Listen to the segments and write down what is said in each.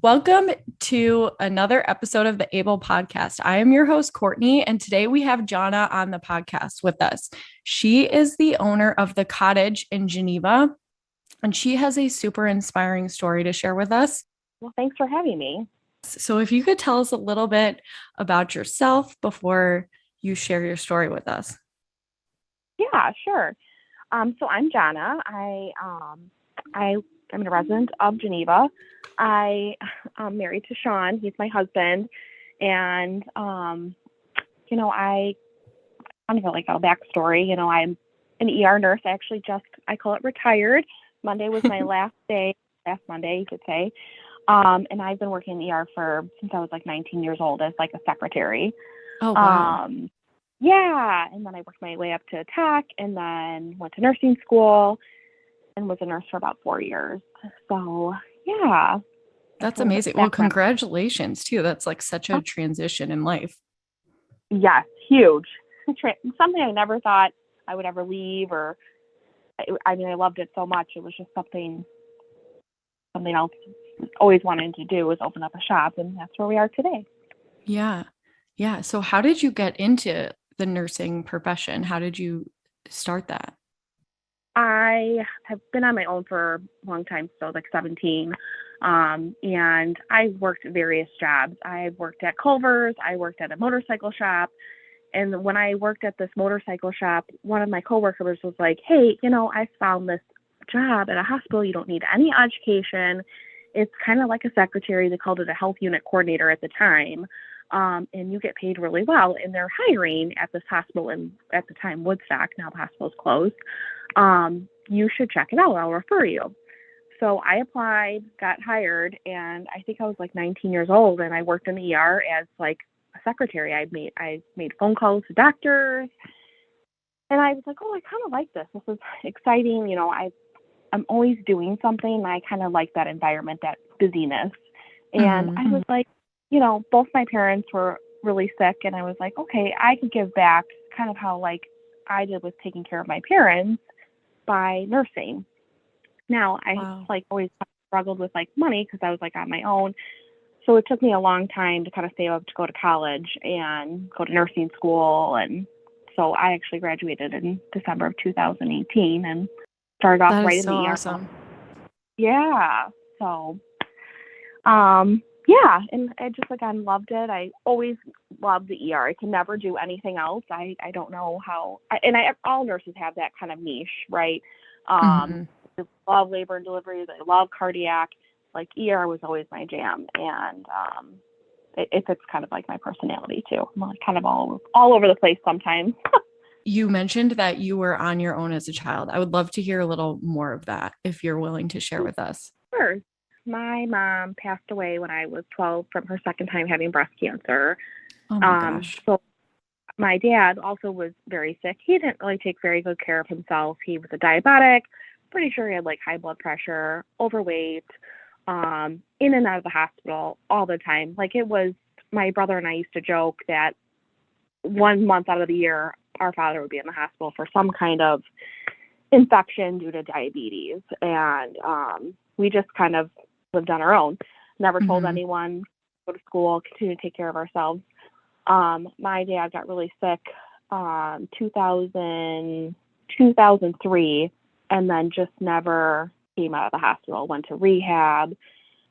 Welcome to another episode of the Able Podcast. I am your host, Courtney, and today we have Jonna on the podcast with us. She is the owner of the Cottage in Geneva, and she has a super inspiring story to share with us. Well, thanks for having me. So if you could tell us a little bit about yourself before you share your story with us. Yeah, sure. So I'm Jonna. I'm a resident of Geneva. I'm married to Sean. He's my husband. And, I kind of like a backstory. I'm an ER nurse. I call it retired. Monday was my last Monday, you could say. And I've been working in ER since I was like 19 years old as like a secretary. Oh, wow. Yeah. And then I worked my way up to tech and then went to nursing school and was a nurse for about 4 years. So, yeah. That's amazing. Well, congratulations too. That's like such a transition in life. Yes, huge. Something I never thought I would ever leave I loved it so much. It was just something else I always wanted to do was open up a shop, and that's where we are today. Yeah. Yeah. So how did you get into the nursing profession? How did you start that? I have been on my own for a long time, so like 17. And I worked various jobs. I worked at Culver's. I worked at a motorcycle shop. And when I worked at this motorcycle shop, one of my coworkers was like, hey, I found this job at a hospital. You don't need any education. It's kind of like a secretary. They called it a health unit coordinator at the time. And you get paid really well. And they're hiring at this hospital at the time, Woodstock. Now the hospital's closed. You should check it out. I'll refer you. So I applied, got hired, and I think I was like 19 years old, and I worked in the ER as like a secretary. I made phone calls to doctors, and I was like, oh, I kind of like this. This is exciting. I'm always doing something, and I kind of like that environment, that busyness. And I was like, both my parents were really sick, and I was like, okay, I could give back kind of how like I did with taking care of my parents by nursing. Now, I like always struggled with like money because I was like on my own. So it took me a long time to kind of save up to go to college and go to nursing school. And so I actually graduated in December of 2018 and started off right in the ER. Awesome. Yeah. So, yeah. And I just I loved it. I always loved the ER. I can never do anything else. I don't know how, all nurses have that kind of niche, right? I love labor and deliveries. I love cardiac. Like ER was always my jam, and it's kind of like my personality too. I'm like kind of all over the place sometimes. You mentioned that you were on your own as a child. I would love to hear a little more of that if you're willing to share with us. Sure. My mom passed away when I was 12 from her second time having breast cancer. Oh my gosh. So my dad also was very sick. He didn't really take very good care of himself. He was a diabetic. Pretty sure he had like high blood pressure, overweight, in and out of the hospital all the time. Like it was, my brother and I used to joke that 1 month out of the year, our father would be in the hospital for some kind of infection due to diabetes. And we just kind of lived on our own, never told anyone, go to school, continue to take care of ourselves. My dad got really sick 2003 and then just never came out of the hospital, went to rehab.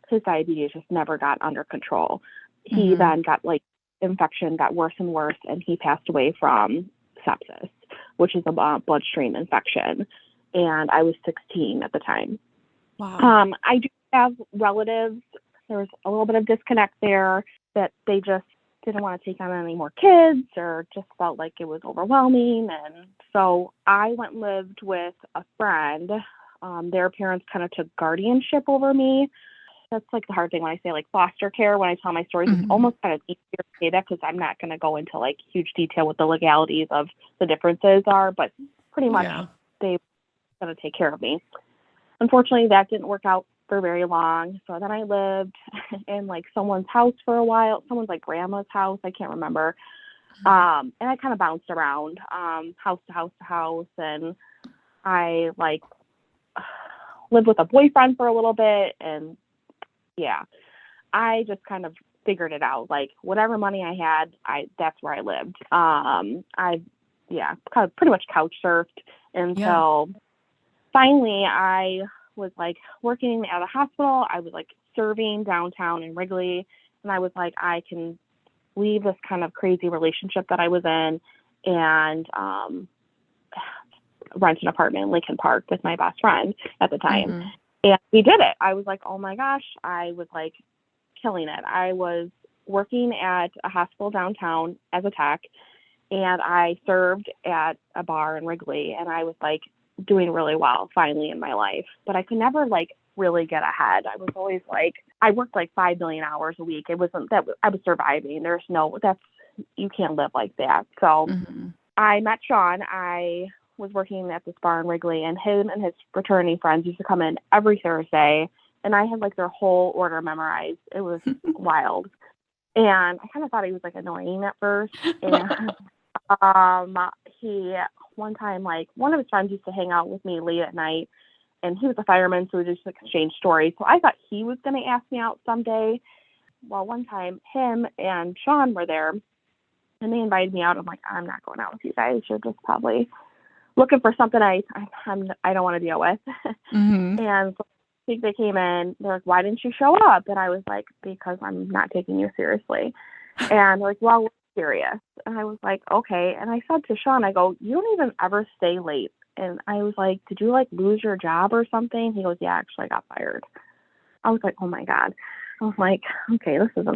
His diabetes just never got under control. He then got like infection, got worse and worse, and he passed away from sepsis, which is a bloodstream infection. And I was 16 at the time. Wow. I do have relatives. There was a little bit of disconnect there that they just didn't want to take on any more kids or just felt like it was overwhelming. And so I went and lived with a friend. Their parents kind of took guardianship over me. That's like the hard thing when I say like foster care. When I tell my stories, it's almost kind of easier to say that because I'm not going to go into like huge detail what the legalities of the differences are. But pretty much Yeah. they were going to take care of me. Unfortunately, that didn't work out for very long. So then I lived in like someone's house for a while, someone's like grandma's house. I can't remember. And I kind of bounced around, house to house to house. And I like lived with a boyfriend for a little bit. And yeah, I just kind of figured it out. Like whatever money I had, that's where I lived. Kind of pretty much couch surfed until finally I was like working at a hospital. I was like serving downtown in Wrigley, and I was like, I can leave this kind of crazy relationship that I was in and rent an apartment in Lincoln Park with my best friend at the time. Mm-hmm. And we did it. I was like, oh my gosh, I was like killing it. I was working at a hospital downtown as a tech, and I served at a bar in Wrigley, and I was like doing really well finally in my life. But I could never like really get ahead. I was always like, I worked like 5 million hours a week. It wasn't that I was surviving. You can't live like that. So I met Sean. I was working at this bar in Wrigley, and him and his fraternity friends used to come in every Thursday, and I had like their whole order memorized. It was wild. And I kind of thought he was like annoying at first. And he one time, like one of his friends used to hang out with me late at night, and he was a fireman, so we just exchanged stories. So I thought he was going to ask me out someday. Well, one time him and Sean were there, and they invited me out. I'm like, I'm not going out with you guys. You're just probably looking for something I don't want to deal with. And so I think they came in. They're like, why didn't you show up? And I was like, because I'm not taking you seriously. And they're like, well, we're serious. And I was like, okay. And I said to Sean, I go, you don't even ever stay late. And I was like, did you like lose your job or something? He goes, yeah, actually I got fired. I was like, oh my God. I was like, okay, this is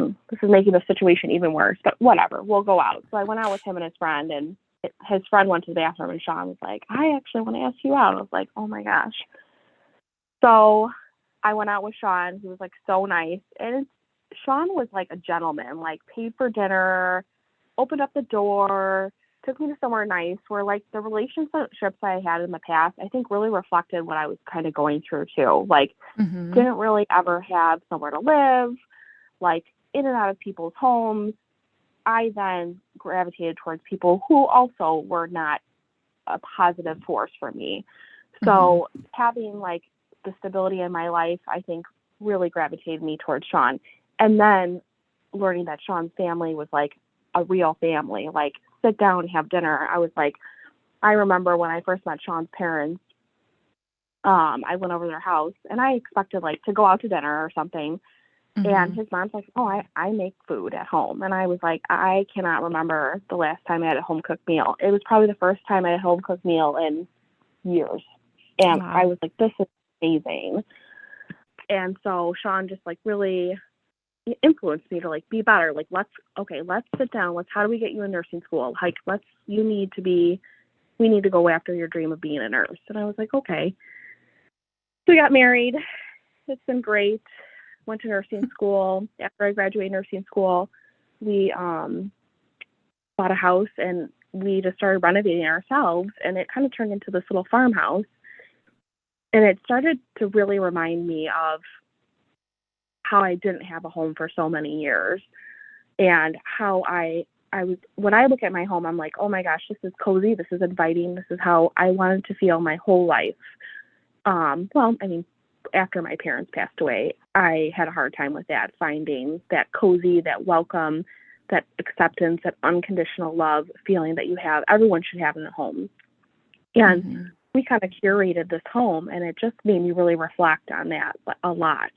making the situation even worse, but whatever, we'll go out. So I went out with him and his friend, and his friend went to the bathroom, and Sean was like, I actually want to ask you out. I was like, oh my gosh. So I went out with Sean. He was like so nice. And Sean was like a gentleman, like paid for dinner, opened up the door, took me to somewhere nice, where like the relationships I had in the past, I think really reflected what I was kind of going through too. Like didn't really ever have somewhere to live, like in and out of people's homes. I then gravitated towards people who also were not a positive force for me. So having like the stability in my life, I think really gravitated me towards Sean. And then learning that Sean's family was like a real family, like sit down and have dinner. I was like, I remember when I first met Sean's parents, I went over their house and I expected like to go out to dinner or something. And his mom's like, oh, I make food at home. And I was like, I cannot remember the last time I had a home cooked meal. It was probably the first time I had a home cooked meal in years. And I was like, this is amazing. And so Sean just like really influenced me to like be better. Like, let's sit down. How do we get you in nursing school? Like, we need to go after your dream of being a nurse. And I was like, okay. So we got married. It's been great. Went to nursing school. After I graduated nursing school, we bought a house and we just started renovating ourselves, and it kind of turned into this little farmhouse. And it started to really remind me of how I didn't have a home for so many years, and how I was, when I look at my home, I'm like, oh my gosh, this is cozy, this is inviting, this is how I wanted to feel my whole life. Well, I mean, after my parents passed away, I had a hard time with that, finding that cozy, that welcome, that acceptance, that unconditional love feeling that everyone should have in a home. And we kind of curated this home, and it just made me really reflect on that a lot.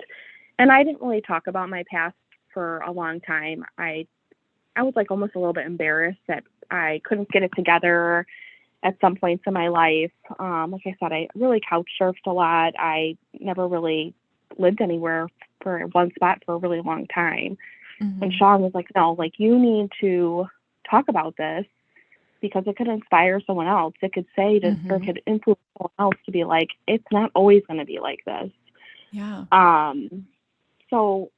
And I didn't really talk about my past for a long time. I was like almost a little bit embarrassed that I couldn't get it together at some points in my life. Like I said, I really couch surfed a lot. I never really lived anywhere for one spot for a really long time. And Sean was like, no, like you need to talk about this because it could inspire someone else. It could say to, or could influence someone else to be like, it's not always going to be like this. Yeah. So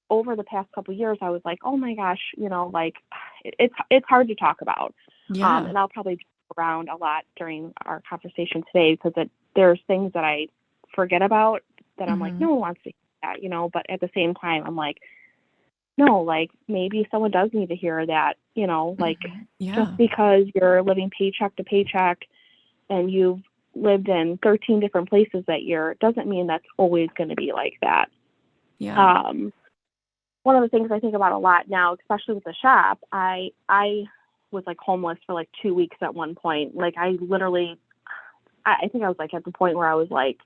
over the past couple of years, I was like, oh my gosh, like it's hard to talk about. Yeah. And I'll probably around a lot during our conversation today because there's things that I forget about that I'm like, Mm-hmm. no one wants to hear that, but at the same time, I'm like, no, like maybe someone does need to hear that, like Mm-hmm. Yeah. just because you're living paycheck to paycheck and you've lived in 13 different places that year doesn't mean that's always going to be like that. Yeah. One of the things I think about a lot now, especially with the shop, I was like homeless for like 2 weeks at one point. Like I think I was like at the point where I was like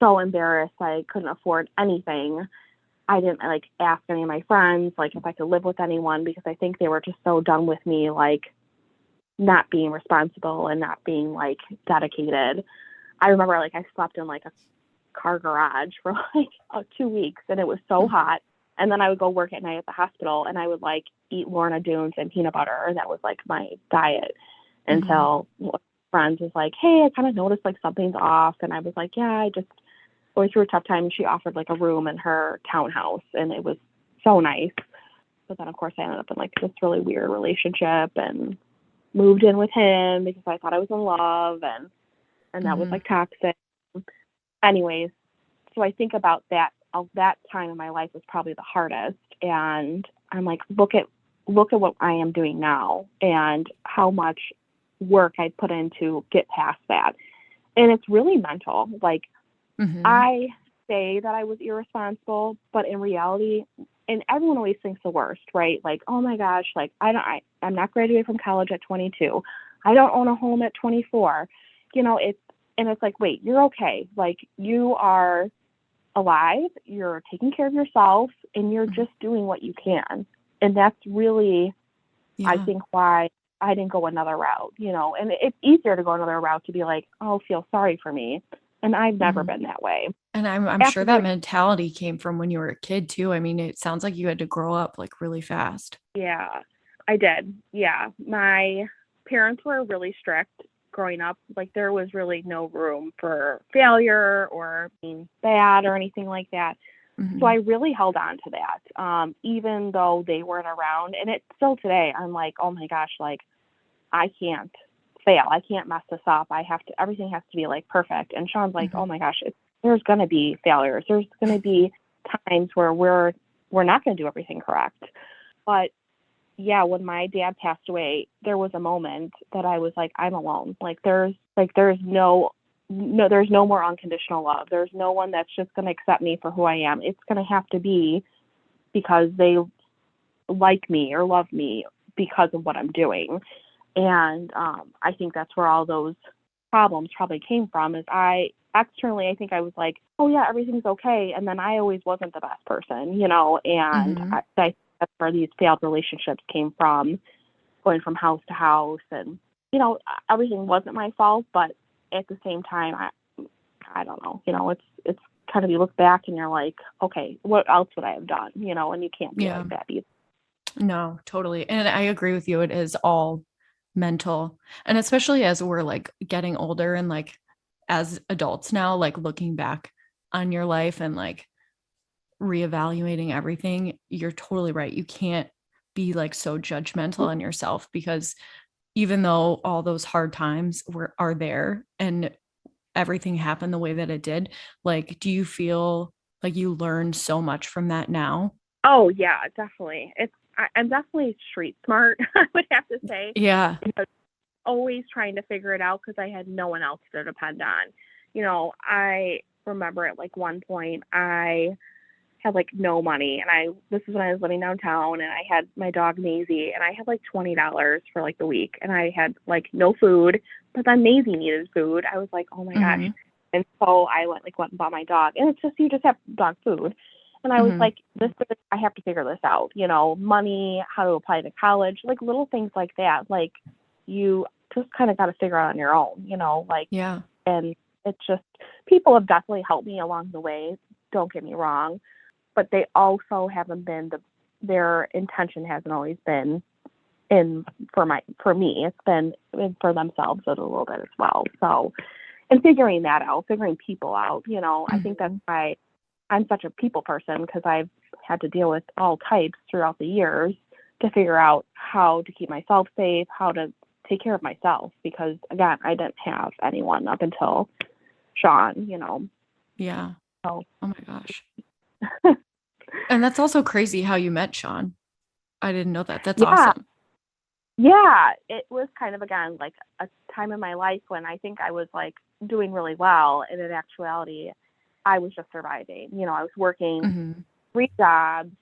so embarrassed I couldn't afford anything. I didn't like ask any of my friends like if I could live with anyone because I think they were just so done with me, like not being responsible and not being like dedicated. I remember like I slept in like a car garage for like 2 weeks and it was so hot. And then I would go work at night at the hospital and I would like eat Lorna Doones and peanut butter. That was like my diet until one of my friends was like, hey, I kind of noticed like something's off. And I was like, yeah, I just going through a tough time. And she offered like a room in her townhouse and it was so nice. But then of course I ended up in like this really weird relationship and moved in with him because I thought I was in love and that was like toxic. Anyways, so I think about that time in my life was probably the hardest. And I'm like, look at what I am doing now and how much work I put in to get past that. And it's really mental. Like I say that I was irresponsible, but in reality, and everyone always thinks the worst, right? Like, oh my gosh, like I'm not graduated from college at 22. I don't own a home at 24. It's like, wait, you're okay. Like you are alive, you're taking care of yourself, and you're just doing what you can. And that's really, I think, why I didn't go another route, and it's easier to go another route to be like, oh, feel sorry for me. And I've never been that way. And I'm sure that mentality came from when you were a kid too. I mean, it sounds like you had to grow up like really fast. Yeah, I did. Yeah. My parents were really strict growing up. Like there was really no room for failure or being bad or anything like that. So I really held on to that, even though they weren't around. And it's still today, I'm like, oh my gosh, like I can't fail. I can't mess this up. Everything has to be like perfect. And Sean's like, oh my gosh, there's going to be failures. There's going to be times where we're not going to do everything correct. But yeah, when my dad passed away, there was a moment that I was like, I'm alone. Like there's no there's no more unconditional love. There's no one that's just going to accept me for who I am. It's going to have to be because they like me or love me because of what I'm doing. And I think that's where all those problems probably came from. Is externally, I think I was like, oh yeah, everything's okay. And then I always wasn't the best person, and I think that's where these failed relationships came from, going from house to house. And, everything wasn't my fault, but at the same time, I don't know, it's kind of, you look back and you're like, okay, what else would I have done? And you can't be like that either. No, totally. And I agree with you. It is all mental. And especially as we're like getting older and like as adults now, like looking back on your life and like reevaluating everything, you're totally right. You can't be like so judgmental on yourself because even though all those hard times are there and everything happened the way that it did, like, do you feel like you learned so much from that now? Oh yeah, definitely. I'm definitely street smart, I would have to say. Yeah. Because always trying to figure it out because I had no one else to depend on. I remember at like one point I had like no money, and this is when I was living downtown, and I had my dog Maisie, and I had like $20 for like the week, and I had like no food, but then Maisie needed food. I was like, oh my gosh. And so I went and bought my dog, and it's just, you just have dog food. And I was like, I have to figure this out, money, how to apply to college, like little things like that. Like you just kind of got to figure out on your own, and it's just, people have definitely helped me along the way. Don't get me wrong, but they also haven't been their intention hasn't always been for me. It's been for themselves a little bit as well. So, and figuring people out, I think that's why I'm such a people person, because I've had to deal with all types throughout the years to figure out how to keep myself safe, how to take care of myself because, again, I didn't have anyone up until Sean, you know. Yeah. So. Oh my gosh. And that's also crazy how you met Sean. I didn't know that. That's awesome. Yeah, it was kind of, again, like a time in my life when I think I was like doing really well. And in actuality, I was just surviving. You know, I was working 3 jobs,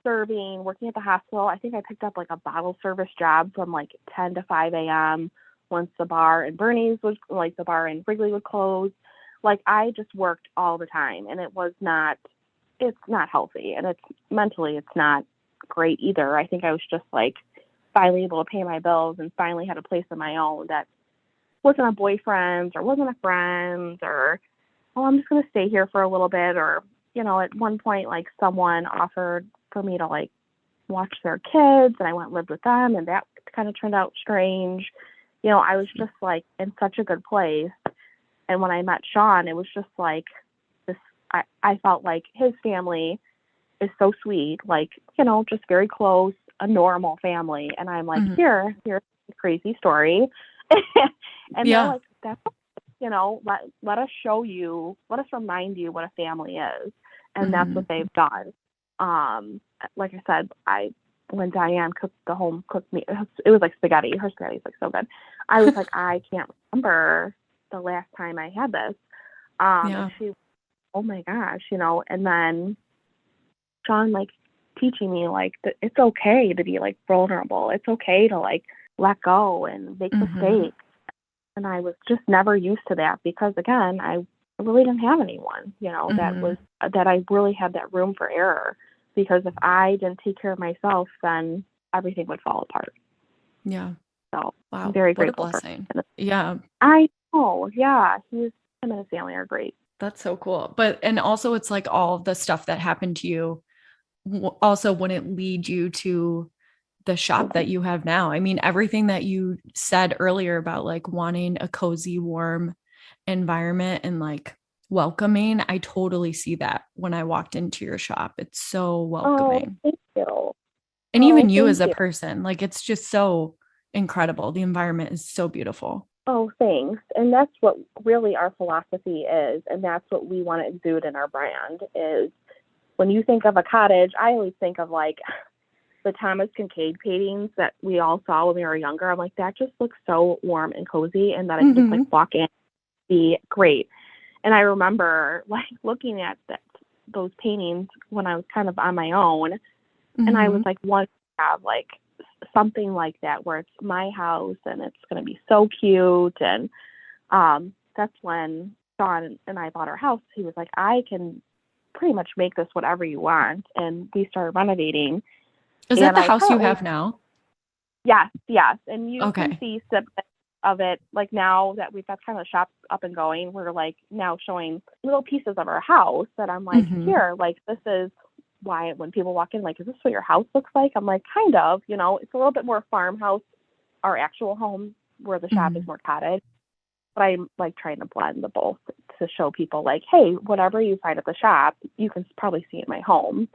serving, working at the hospital. I think I picked up like a bottle service job from like 10 to 5 a.m. once the bar in Bernie's was, like, the bar in Wrigley would close. Like, I just worked all the time, and it's not healthy, and it's mentally, it's not great either. I think I was just like finally able to pay my bills and finally had a place of my own that wasn't a boyfriend's or wasn't a friend's or, oh, I'm just going to stay here for a little bit. Or, you know, at one point, like, someone offered for me to like watch their kids, and I went and lived with them, and that kind of turned out strange. You know, I was just like in such a good place. And when I met Sean, it was just like this, I felt like his family is so sweet, like, you know, just very close, a normal family. And I'm like, here's a crazy story. And they're like, that's, you know, let us show you, let us remind you what a family is. And that's what they've done. Like I said, when Diane cooked me, it was like spaghetti. Her spaghetti is like so good. I was like, I can't remember the last time I had this. And she, oh my gosh, you know. And then Sean, like, teaching me like that it's okay to be like vulnerable. It's okay to like let go and make mistakes. And I was just never used to that because, again, I really didn't have anyone, you know, that I really had that room for error. Because if I didn't take care of myself, then everything would fall apart. Yeah. So wow, I'm very what grateful a blessing. for him. Yeah. I know. Yeah. Him and his family are great. That's so cool. But, and also it's like all the stuff that happened to you also wouldn't lead you to the shop that you have now. I mean, everything that you said earlier about like wanting a cozy, warm environment and like welcoming, I totally see that when I walked into your shop. It's so welcoming. Oh, thank you. And even you as a person, like, it's just so incredible. The environment is so beautiful. Oh, thanks. And that's what really our philosophy is. And that's what we want to exude in our brand is when you think of a cottage, I always think of like the Thomas Kincaid paintings that we all saw when we were younger. I'm like, that just looks so warm and cozy, and that I could just like walk in, be great. And I remember like looking at those paintings when I was kind of on my own, and I was like, want to have like something like that where it's my house and it's going to be so cute. And that's when Sean and I bought our house. He was like, I can pretty much make this whatever you want. And we started renovating. Is that the house you have now? Yes. And you can see snippets of it. Like now that we've got kind of the shop up and going, we're like now showing little pieces of our house that I'm like, here, like this is why when people walk in, like, is this what your house looks like? I'm like, kind of, you know, it's a little bit more farmhouse, our actual home, where the shop is more cottage. But I'm like trying to blend the both to show people like, hey, whatever you find at the shop, you can probably see in my home.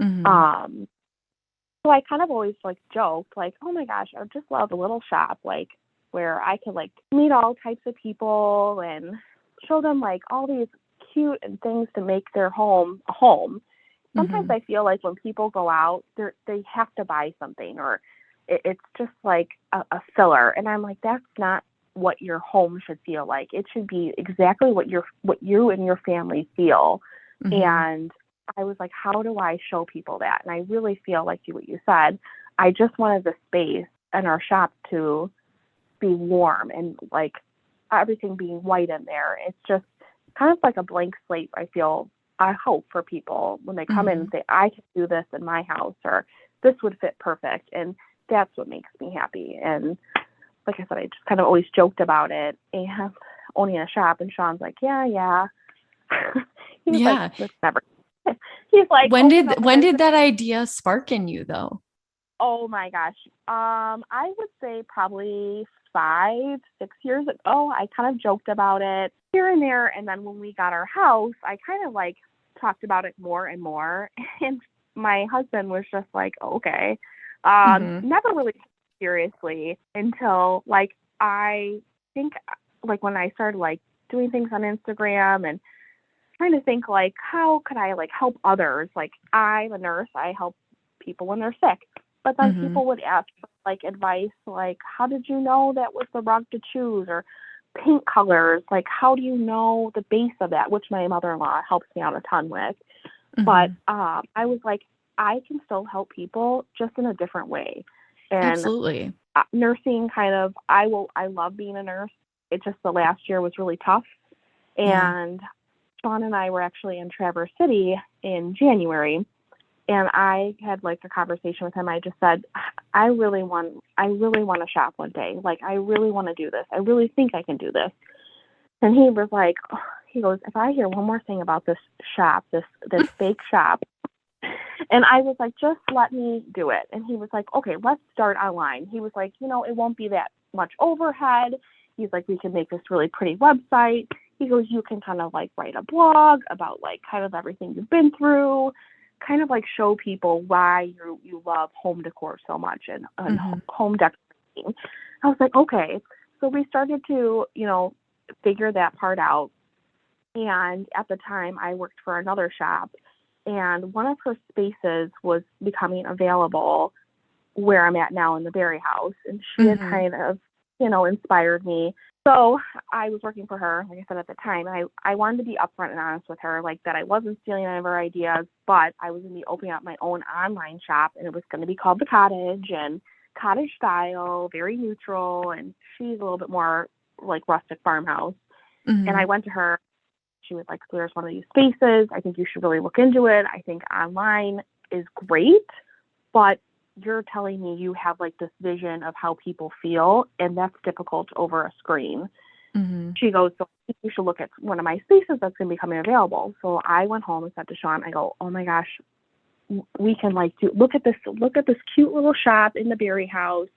So I kind of always like joked like, oh my gosh, I just love a little shop like where I could like meet all types of people and show them like all these cute and things to make their home a home. Sometimes I feel like when people go out, they have to buy something, or it's just like a filler. And I'm like, that's not what your home should feel like. It should be exactly what you and your family feel. And I was like, how do I show people that? And I really feel like what you said. I just wanted the space in our shop to be warm and like everything being white in there. It's just kind of like a blank slate. I hope for people when they come in and say, I can do this in my house, or this would fit perfect. And that's what makes me happy. And like I said, I just kind of always joked about it and owning a shop. And Sean's like, yeah. He's like, this never. He's like, when did that idea spark in you though? Oh my gosh. I would say probably 5-6 years ago. I kind of joked about it here and there. And then when we got our house, I kind of like talked about it more and more. And my husband was just like, okay. Never really seriously until like I think like when I started like doing things on Instagram and trying to think like how could I like help others? Like I'm a nurse, I help people when they're sick. But then Mm-hmm. people would ask for like advice like how did you know that was the rug to choose, or paint colors, like how do you know the base of that, which my mother-in-law helps me out a ton with. But Mm-hmm. I was like, I can still help people just in a different way. And Absolutely. nursing I love being a nurse. It just the last year was really tough. Yeah. And Sean and I were actually in Traverse City in January, and I had like a conversation with him. I just said, I really want to shop one day. Like I really want to do this. I really think I can do this. And he was like, oh, he goes, if I hear one more thing about this shop, this fake shop. And I was like, just let me do it. And he was like, okay, let's start online. He was like, it won't be that much overhead. He's like, we can make this really pretty website. He goes, you can kind of like write a blog about like kind of everything you've been through, kind of like show people why you love home decor so much and Mm-hmm. home decorating. I was like, okay. So we started to, figure that part out. And at the time I worked for another shop, and one of her spaces was becoming available where I'm at now in the Berry House. And she had Mm-hmm. kind of, inspired me. So I was working for her, like I said at the time, and I wanted to be upfront and honest with her, like that I wasn't stealing any of her ideas, but I was going to be opening up my own online shop, and it was going to be called the Cottage, and cottage style, very neutral, and she's a little bit more like rustic farmhouse. And Mm-hmm. I went to her. She was like, so there's one of these spaces. I think you should really look into it. I think online is great, but you're telling me you have like this vision of how people feel, and that's difficult over a screen. Mm-hmm. She goes, so I think you should look at one of my spaces that's going to be coming available. So I went home and said to Sean, I go, oh my gosh, we can like look at this cute little shop in the Berry House.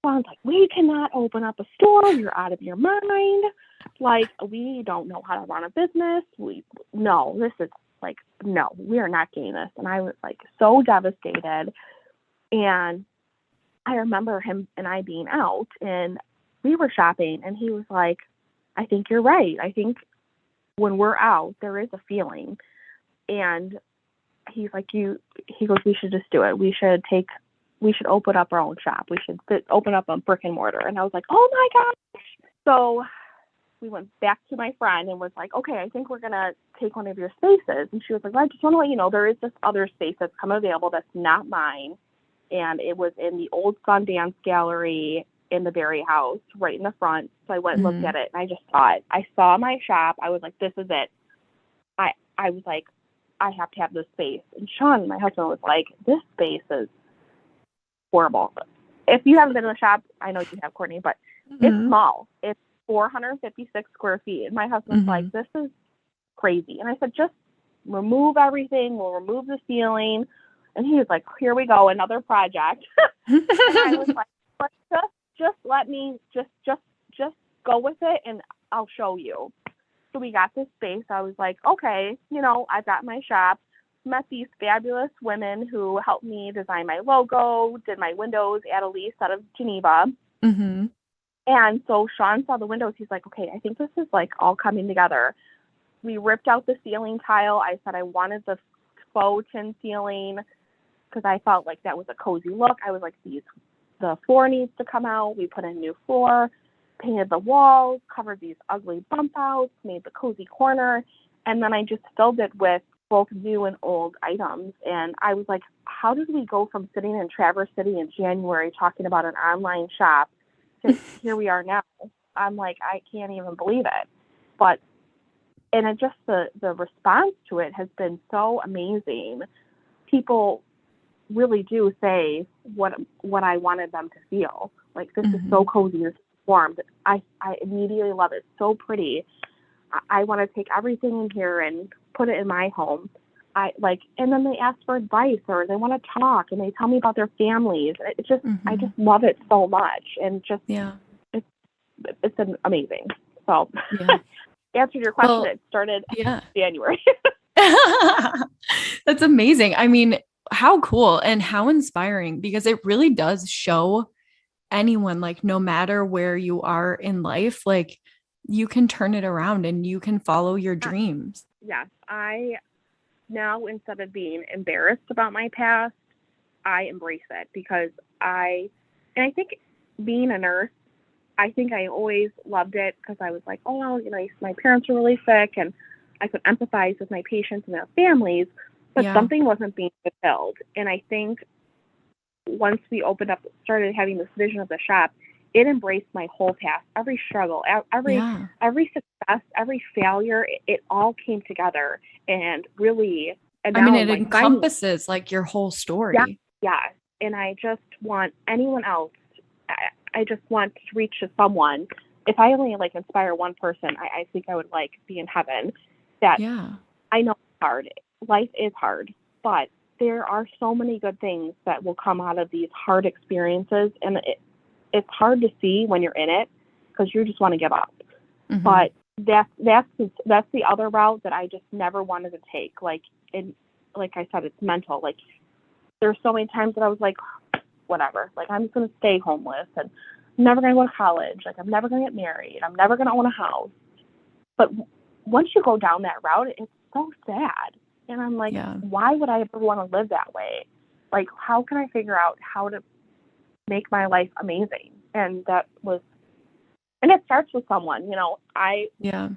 Sean's like, we cannot open up a store. You're out of your mind. Like, we don't know how to run a business. No, this is like, no, we are not getting this. And I was like so devastated. And I remember him and I being out, and we were shopping, and he was like, I think you're right. I think when we're out, there is a feeling. And he's like, he goes, we should just do it. We should open up our own shop. We should open up a brick and mortar. And I was like, oh my gosh. So we went back to my friend and was like, okay, I think we're going to take one of your spaces. And she was like, well, I just want to let you know, there is this other space that's come available that's not mine. And it was in the old Sundance Gallery in the Berry House, right in the front. So I went and looked Mm-hmm. at it, and I just saw it. I saw my shop. I was like, this is it. I was like, I have to have this space. And Sean, my husband, was like, this space is horrible. If you haven't been in the shop, I know you have, Courtney, but it's Mm-hmm. small. It's 456 square feet. And my husband's like, this is crazy. And I said, just remove everything. We'll remove the ceiling. And he was like, here we go, another project. And I was like, just let me just go with it, and I'll show you. So we got this space. I was like, okay, I've got my shop. Met these fabulous women who helped me design my logo, did my windows at Elise out of Geneva. Mm-hmm. And so Sean saw the windows. He's like, okay, I think this is like all coming together. We ripped out the ceiling tile. I said I wanted the faux tin ceiling because I felt like that was a cozy look. I was like, the floor needs to come out. We put in a new floor, painted the walls, covered these ugly bump outs, made the cozy corner. And then I just filled it with both new and old items. And I was like, how did we go from sitting in Traverse City in January talking about an online shop to here we are now? I'm like, I can't even believe it. But, and it just, the response to it has been so amazing. People really do say what I wanted them to feel. Like, this is so cozy, this is warm. I immediately love it. It's so pretty. I want to take everything in here and put it in my home. And then they ask for advice, or they want to talk, and they tell me about their families. It just, I just love it so much. And just, it's amazing. So answered your question. Well, it started January. That's amazing. I mean, how cool and how inspiring, because it really does show anyone, like no matter where you are in life, like you can turn it around and you can follow your dreams. Yes, I now, instead of being embarrassed about my past, I embrace it because and I think being a nurse, I think I always loved it because I was like, oh, well, my parents were really sick and I could empathize with my patients and their families, but Yeah. something wasn't being fulfilled. And I think once we started having this vision of the shop, it embraced my whole past, every struggle, Yeah. every success, every failure. It all came together and really, and I mean, now I'm it like finally, encompasses like your whole yeah, story. yeah. And I just want anyone else, I just want to reach to someone. If I only like inspire one person, I think I would like be in heaven. That Yeah. I know it's hard. Life is hard, but there are so many good things that will come out of these hard experiences. And it's hard to see when you're in it because you just want to give up. Mm-hmm. But that's the other route that I just never wanted to take. Like I said, it's mental. Like there's so many times that I was like, whatever. Like I'm just gonna stay homeless and I'm never gonna go to college. Like I'm never gonna get married. I'm never gonna own a house. But once you go down that route, it's so sad. And I'm like, Yeah. why would I ever want to live that way? Like, how can I figure out how to make my life amazing? And it starts with someone. I Yeah.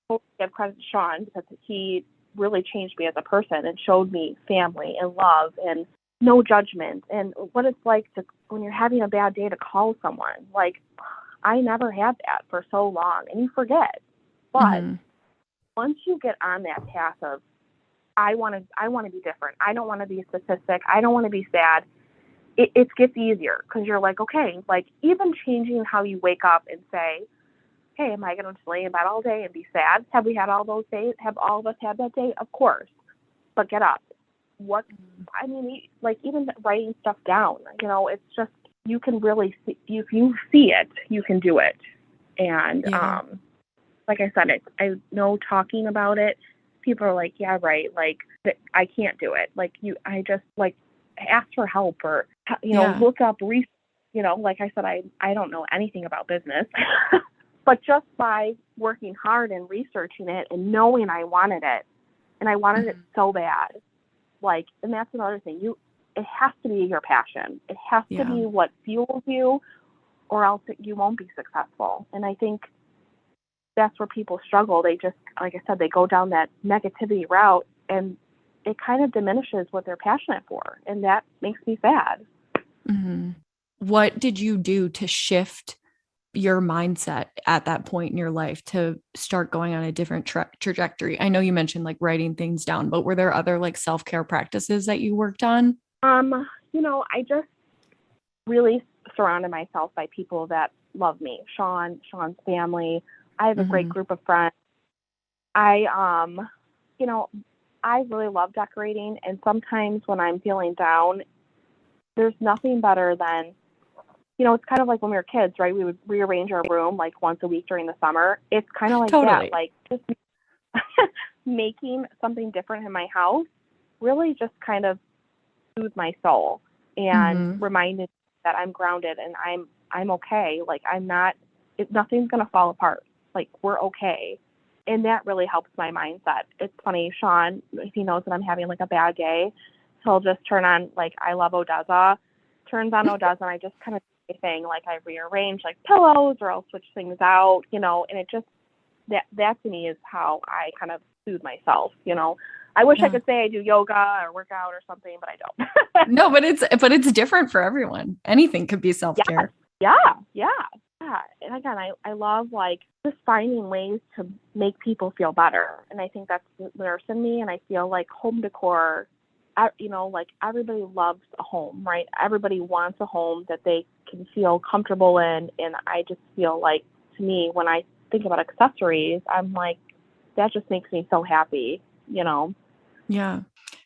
totally give credit to Sean because he really changed me as a person and showed me family and love and no judgment and what it's like to when you're having a bad day to call someone. Like, I never had that for so long, and you forget. But Mm-hmm. once you get on that path of I want to be different. I don't want to be a statistic. I don't want to be sad. It gets easier because you're like, okay, like even changing how you wake up and say, hey, am I going to just lay in bed all day and be sad? Have we had all those days? Have all of us had that day? Of course. But get up. I mean, like even writing stuff down, it's just, you can really see, if you see it, you can do it. And, Yeah. like I said, I know talking about it, people are like, yeah, right. Like I can't do it. I just like ask for help or, Yeah. look up, like I said, I don't know anything about business, but just by working hard and researching it and knowing I wanted it and I wanted it Mhm. so bad, and that's another thing, it has to be your passion. It has to Yeah. be what fuels you or else you won't be successful. And I think that's where people struggle. They just, like I said, they go down that negativity route and it kind of diminishes what they're passionate for. And that makes me sad. Mm-hmm. What did you do to shift your mindset at that point in your life to start going on a different trajectory? I know you mentioned like writing things down, but were there other like self-care practices that you worked on? I just really surrounded myself by people that love me. Sean's family. I have a great Mm-hmm. group of friends. I, you know, I really love decorating. And sometimes when I'm feeling down, there's nothing better than, it's kind of like when we were kids, right? We would rearrange our room like once a week during the summer. It's kind of like that, Totally. like just making something different in my house really just kind of soothed my soul and Mm-hmm. reminded me that I'm grounded and I'm okay. Like nothing's gonna fall apart. Like we're okay. And that really helps my mindset. It's funny, Sean, if he knows that I'm having like a bad day, he'll just turn on like I Love Odessa, turns on Odessa, and I just kind of do my thing. Like I rearrange like pillows or I'll switch things out, and it just that to me is how I kind of soothe myself. I wish I Yeah. could say I do yoga or work out or something, but I don't. No, but it's different for everyone. Anything could be Yeah, self-care. yeah. And again, I love like just finding ways to make people feel better. And I think that's the nurse in me. And I feel like home decor, like everybody loves a home, right? Everybody wants a home that they can feel comfortable in. And I just feel like, to me, when I think about accessories, I'm like, that just makes me so happy. Yeah.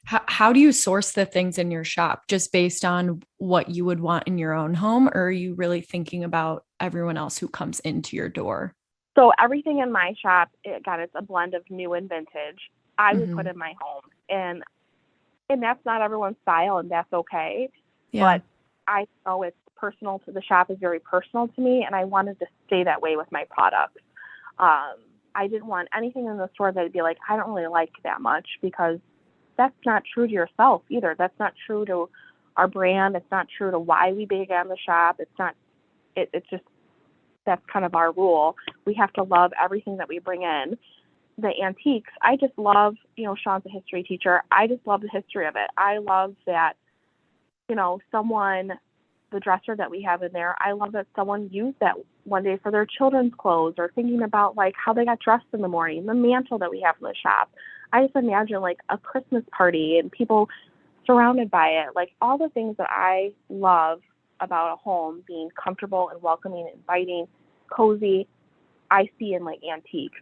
How do you source the things in your shop just based on what you would want in your own home? Or are you really thinking about everyone else who comes into your door? So everything in my shop, again, it's a blend of new and vintage. I would put Mm-hmm. in my home, and that's not everyone's style, and that's okay. Yeah. But I know personal to the shop is very personal to me, and I wanted to stay that way with my products. I didn't want anything in the store that would be like, I don't really like that much, because that's not true to yourself either. That's not true to our brand. It's not true to why we began the shop. It's just, that's kind of our rule. We have to love everything that we bring in. The antiques, I just love, Sean's a history teacher. I just love the history of it. I love that, the dresser that we have in there, I love that someone used that one day for their children's clothes, or thinking about like how they got dressed in the morning, the mantle that we have in the shop. I just imagine like a Christmas party and people surrounded by it, like all the things that I love about a home being comfortable and welcoming, inviting, cozy, I see in like antiques,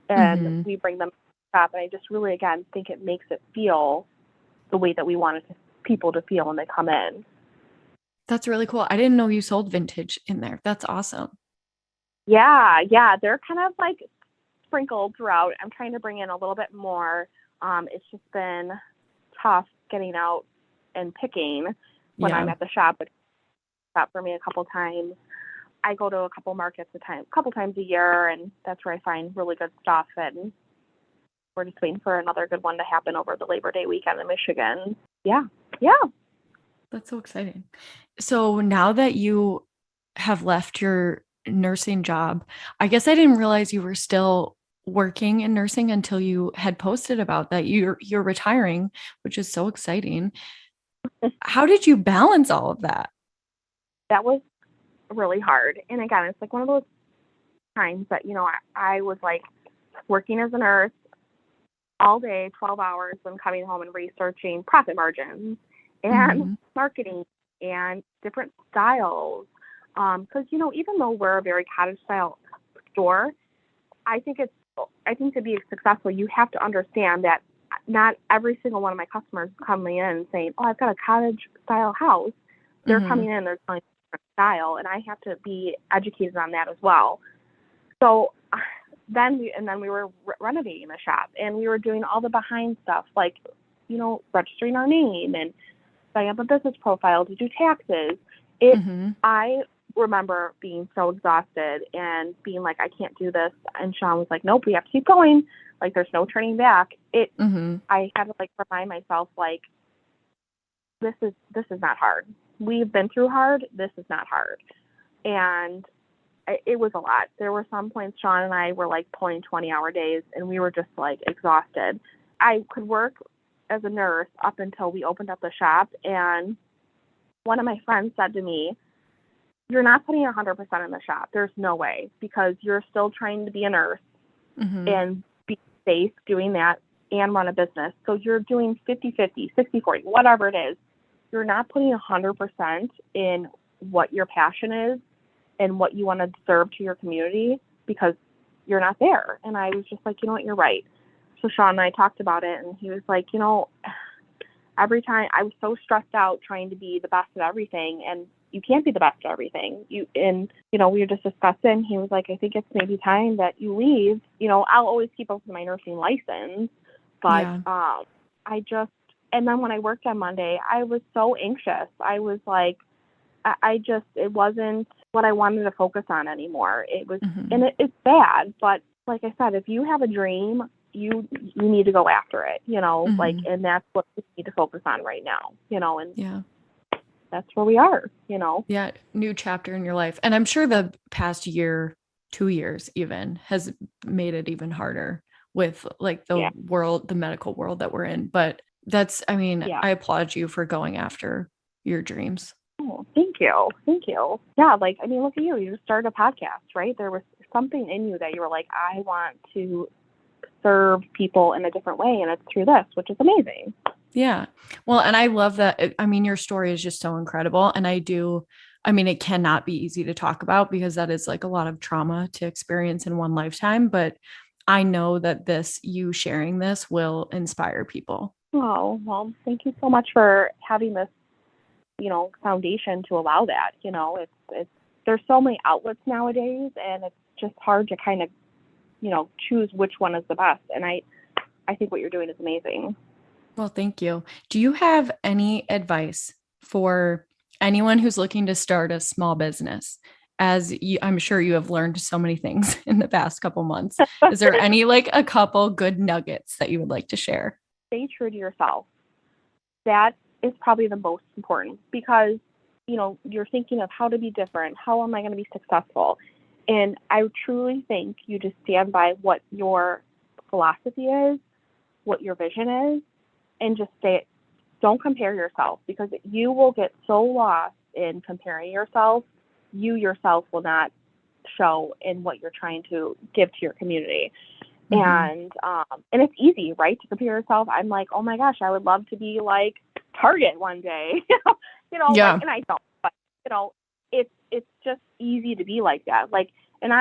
and we bring them to the shop. And I just really, again, think it makes it feel the way that we wanted people to feel when they come in. That's really cool. I didn't know you sold vintage in there. That's awesome. Yeah. They're kind of like sprinkled throughout. I'm trying to bring in a little bit more. It's just been tough getting out and picking when I'm at the shop. But shop for me a couple times. I go to a couple markets a couple times a year, and that's where I find really good stuff. And we're just waiting for another good one to happen over the Labor Day weekend in Michigan. Yeah. That's so exciting. So now that you have left your nursing job, I guess I didn't realize you were still working in nursing until you had posted about that. You're retiring, which is so exciting. How did you balance all of that? That was really hard. And again, it's like one of those times that, I was like working as a nurse all day, 12 hours, and coming home and researching profit margins and marketing and different styles. Because, even though we're a very cottage style store, I think to be successful, you have to understand that not every single one of my customers coming in and saying, oh, I've got a cottage style house. They're coming in, they're telling different style, and I have to be educated on that as well. So then we were renovating the shop, and we were doing all the behind stuff, like, registering our name and setting up a business profile to do taxes. I remember being so exhausted and being like, I can't do this. And Sean was like, nope, we have to keep going. Like, there's no turning back. I had to like remind myself, like, this is not hard. We've been through hard. This is not hard. And it was a lot. There were some points Sean and I were like pulling 20-hour days, and we were just like exhausted. I could work as a nurse up until we opened up the shop. And one of my friends said to me, you're not putting 100% in the shop. There's no way, because you're still trying to be a nurse and be safe doing that and run a business. So you're doing 50-50, 60-40, whatever it is. You're not putting 100% in what your passion is and what you want to serve to your community, because you're not there. And I was just like, you know what, you're right. So Sean and I talked about it, and he was like, every time I was so stressed out trying to be the best at everything, and you can't be the best at everything. We were just discussing. He was like, I think it's maybe time that you leave. I'll always keep up with my nursing license, but and then when I worked on Monday, I was so anxious. I was like, it wasn't what I wanted to focus on anymore. It was, and it's bad, but like I said, if you have a dream, you need to go after it, and that's what we need to focus on right now, and that's where we are, Yeah. New chapter in your life. And I'm sure the past year, 2 years even, has made it even harder with like the world, the medical world that we're in. But I applaud you for going after your dreams. Oh, thank you. Yeah. Like, look at you. You just started a podcast, right? There was something in you that you were like, I want to serve people in a different way, and it's through this, which is amazing. Yeah. Well, and I love that. Your story is just so incredible. And it cannot be easy to talk about, because that is like a lot of trauma to experience in one lifetime. But I know that you sharing this will inspire people. Oh, well, thank you so much for having this, foundation to allow that. It's there's so many outlets nowadays, and it's just hard to kind of, choose which one is the best. And I think what you're doing is amazing. Well, thank you. Do you have any advice for anyone who's looking to start a small business, I'm sure you have learned so many things in the past couple months. Is there any like a couple good nuggets that you would like to share? Stay true to yourself. That is probably the most important because, you're thinking of how to be different. How am I going to be successful? And I truly think you just stand by what your philosophy is, what your vision is, and just don't compare yourself, because you will get so lost in comparing yourself. You yourself will not show in what you're trying to give to your community. Mm-hmm. And it's easy, right, to compare yourself. I'm like, oh my gosh, I would love to be like Target one day, Yeah. Like, and I don't, but it's just easy to be like that. Like, and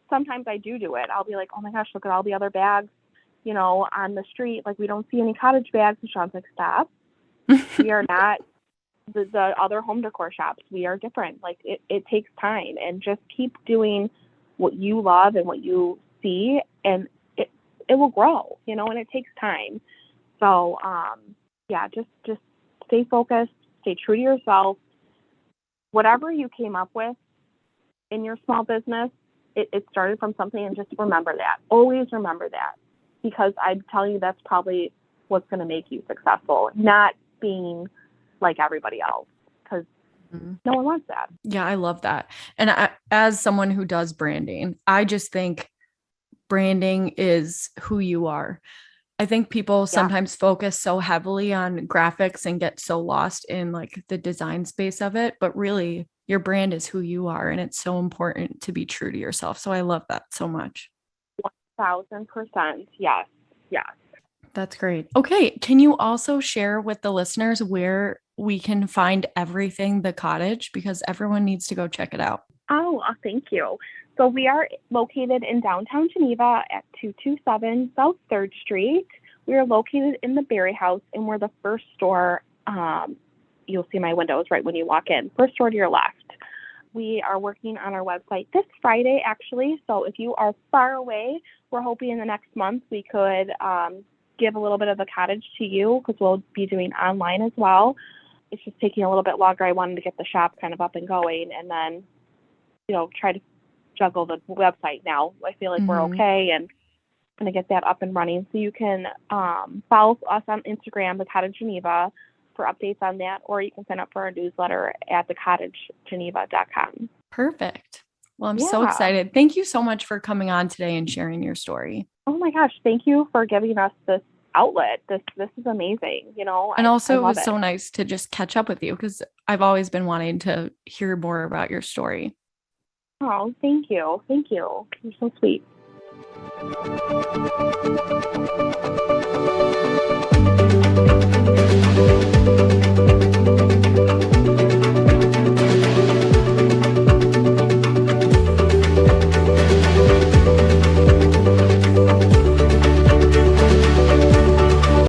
sometimes I do it. I'll be like, oh my gosh, look at all the other bags, on the street. Like, we don't see any Cottage bags. And Sean's like, stop. We are not the other home decor shops. We are different. Like, it takes time, and just keep doing what you love and what you see, and it will grow, and it takes time. So, yeah, just stay focused, stay true to yourself. Whatever you came up with in your small business, it started from something, and just remember that. Always remember that, because I'm telling you, that's probably what's going to make you successful, not being like everybody else, because no one wants that. Yeah, I love that. And as someone who does branding, I just think branding is who you are. I think people sometimes focus so heavily on graphics and get so lost in like the design space of it, but really your brand is who you are, and it's so important to be true to yourself. So I love that so much. 1000%. Yes. Yes. That's great. Okay. Can you also share with the listeners where we can find everything The Cottage, because everyone needs to go check it out? Oh, thank you. So we are located in downtown Geneva at 227 South 3rd Street. We are located in the Berry House, and we're the first store. You'll see my windows right when you walk in. First store to your left. We are working on our website this Friday, actually. So if you are far away, we're hoping in the next month we could give a little bit of the Cottage to you, because we'll be doing online as well. It's just taking a little bit longer. I wanted to get the shop kind of up and going, and then, try to juggle the website now. I feel like we're okay, and I'm going to get that up and running. So you can follow us on Instagram, The Cottage Geneva, for updates on that, or you can sign up for our newsletter at thecottagegeneva.com. Perfect. Well, I'm so excited. Thank you so much for coming on today and sharing your story. Oh my gosh, thank you for giving us this outlet. This is amazing, And also it was so nice to just catch up with you, because I've always been wanting to hear more about your story. Oh, thank you. Thank you. You're so sweet.